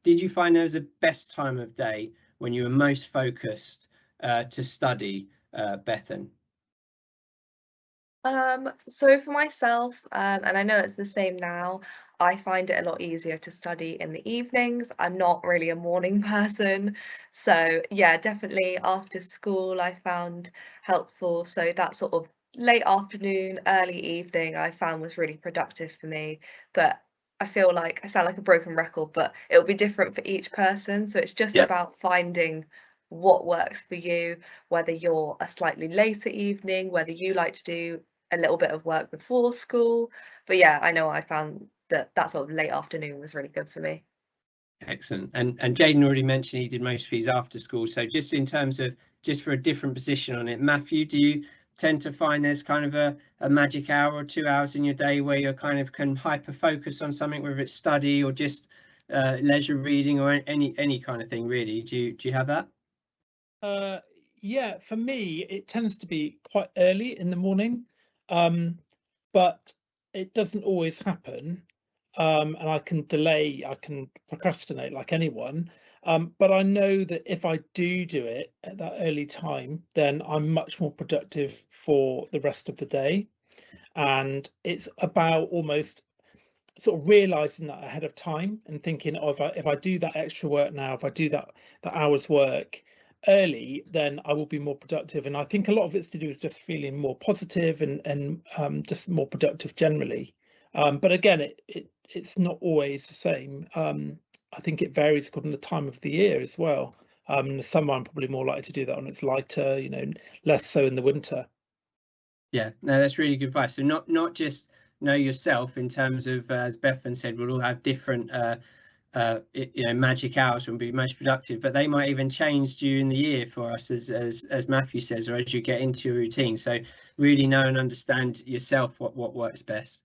did you find there was a best time of day when you were most focused to study, Bethan? So for myself, and I know it's the same now, I find it a lot easier to study in the evenings. I'm not really a morning person. So yeah, definitely after school I found helpful. So that sort of late afternoon, early evening I found was really productive for me. But I feel like I sound like a broken record, but it'll be different for each person. So it's just Yeah. about finding what works for you, whether you're a slightly later evening, whether you like to do a little bit of work before school. But yeah, I know I found that that sort of late afternoon was really good for me. Excellent. And Jaden already mentioned he did most of his after school. So just in terms of, just for a different position on it, Matthew, do you tend to find there's kind of a magic hour or 2 hours in your day where you kind of can hyper focus on something, whether it's study or just leisure reading or any kind of thing, really? Do you have that? Yeah, for me, it tends to be quite early in the morning, but it doesn't always happen. And I can procrastinate like anyone. But I know that if I do it at that early time, then I'm much more productive for the rest of the day. And it's about almost sort of realizing that ahead of time and thinking, oh, if I do that extra work now, if I do that hour's work early, then I will be more productive. And I think a lot of it's to do with just feeling more positive and just more productive generally. But again, it's not always the same. I think it varies according to the time of the year as well. In the summer, I'm probably more likely to do that when it's lighter, less so in the winter. Yeah, no, that's really good advice. So not just know yourself in terms of, as Bethan said, we'll all have different magic hours when we be most productive, but they might even change during the year for us, as Matthew says, or as you get into your routine. So really know and understand yourself what works best.